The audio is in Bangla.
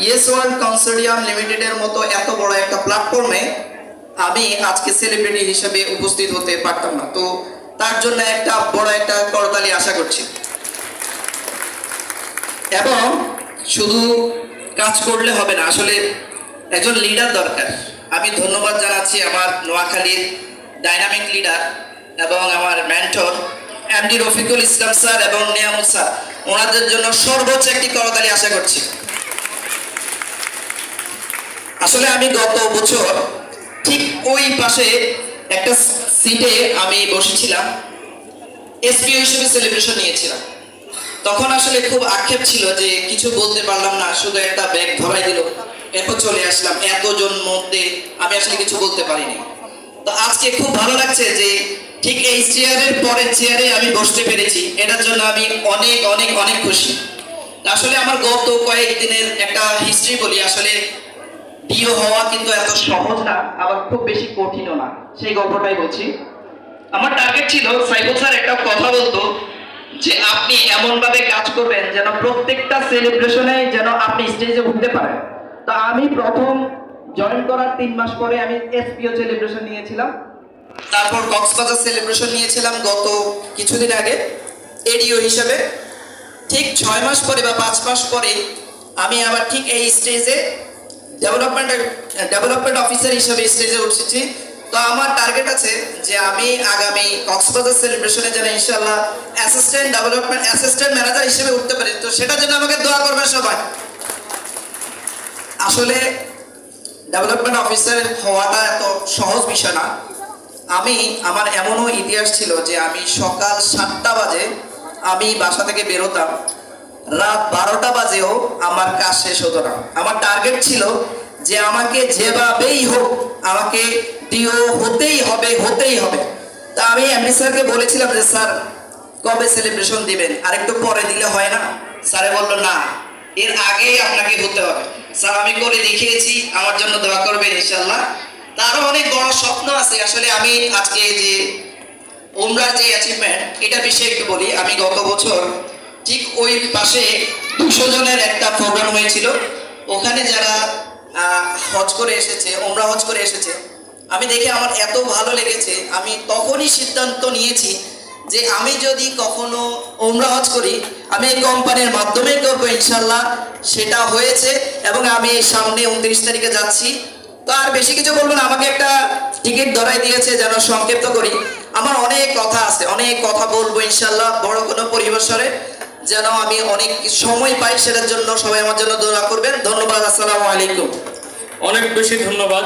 ইয়েস ওয়ার্ল্ড কনসোর্টিয়াম লিমিটেডের মতো এত বড় একটা প্ল্যাটফর্মে আমি আজকে সেলিব্রিটি হিসেবে উপস্থিত হতে পারতাম না। তো তার জন্য একটা বড় একটা করতালি আশা করছি। এবং শুধু কাজ করলে হবে না, আসলে একজন লিডার দরকার। আমি ধন্যবাদ জানাচ্ছি আমার নোয়াখালীর ডাইনামিক লিডার এবং আমার mentor MD Rafiqul Islam sir এবং নিয়ামত স্যার, ওনাদের জন্য সর্বোচ্চ একটি করতালি আশা করছি। আসলে আমি গত বছর ঠিক ওই পাশে একটা সিটে আমি বসেছিলাম, এসপিও হিসেবে সেলিব্রেশন নিয়েছিলাম। তখন আসলে খুব আক্ষেপ ছিল যে কিছু বলতে পারলাম না, শুধু একটা ব্যাগ ধরাই দিল, এরপর চলে আসলাম। এতজন মধ্যে আমি আসলে কিছু বলতে পারিনি। তো আজকে খুব ভালো লাগছে যে ঠিক এই চেয়ারের পরের চেয়ারে আমি বসতে পেরেছি, এটার জন্য আমি অনেক অনেক অনেক খুশি। আসলে আমার গত কয়েকদিনের একটা হিস্ট্রি বলি। আসলে ডিও হওয়া কিন্তু এত সহজ না, আবার খুব বেশি কঠিনও না, সেই গল্পটাই বলছি। আমার টার্গেট ছিল সাইফুল স্যার একটা কথা বলতো যে আপনি এমন ভাবে কাজ করবেন যেন প্রত্যেকটা সেলিব্রেশনে যেন আপনি স্টেজে উঠতে পারেন। তো আমি প্রথম জয়েন করার 3 মাস পরে আমি এসপিও সেলিব্রেশন নিয়েছিলাম, তারপর কক্সবাজার সেলিব্রেশন নিয়েছিলাম গত কিছুদিন আগে এডিও হিসেবে। ঠিক 6 মাস পরে বা 5 মাস পরে আমি আবার ঠিক এই স্টেজে ডেভেলপমেন্ট অফিসার হিসেবে স্টেজে উঠেছি। তো আমার টার্গেট আছে যে আমি আগামী কক্সবাজার সেলিব্রেশনে যেন ইনশাআল্লাহ অ্যাসিস্ট্যান্ট ম্যানেজার হিসেবে উঠতে পারি। তো সেটার জন্য আমাকে দোয়া করবেন সবাই। আসলে ডেভেলপমেন্ট অফিসার হওয়াটা এত সহজ বিষয় না। আমার এমনও ইতিহাস ছিল যে আমি সকাল 7টা বাজে আমি বাসা থেকে বেরোতাম, রাত 12টা বাজেও আমার কাজ শেষ হতো না। আমার টার্গেট ছিল যে আমাকে যেভাবেই হোক আমাকে ডিও হতেই হবে। তা আমি এমডি স্যারকে বলেছিলাম যে স্যার কবে সেলিব্রেশন দিবেন, আরেকটু পরে দিলে হয় না? স্যারে বললো না, এর আগেই আপনাকে হতে হবে। স্যার আমি করে দেখিয়েছি, আমার জন্য দোয়া করবেন ইনশাআল্লাহ। তারও অনেক বড় স্বপ্ন আছে। আসলে আমি আজকে যে উমরার যে অ্যাচিভমেন্ট, এটা বিষয়ে একটু বলি। আমি গত বছর ঠিক ওই পাশে 200 জনের একটা প্রোগ্রাম হয়েছিল। ওখানে যারা হজ করে এসেছে, উমরা হজ করে এসেছে, আমি দেখে আমার এত ভালো লেগেছে। আমি তখনই সিদ্ধান্ত নিয়েছি যে আমি যদি কখনো উমরা হজ করি আমি এই কোম্পানির মাধ্যমে করবো ইনশাল্লাহ। সেটা হয়েছে এবং আমি সামনে 29 তারিখে যাচ্ছি। তো আর বেশি কিছু বলবো না, আমাকে একটা টিকিট ধরাই দিয়েছে যেন সংক্ষিপ্ত করি। আমার অনেক কথা আছে, অনেক কথা বলবো ইনশাল্লাহ বড় কোনো পরিবেশরে, যেন আমি অনেক সময় পাই। সেটার জন্য সবাই আমার জন্য দোয়া করবেন। ধন্যবাদ। আসসালামু আলাইকুম। অনেক বেশি ধন্যবাদ।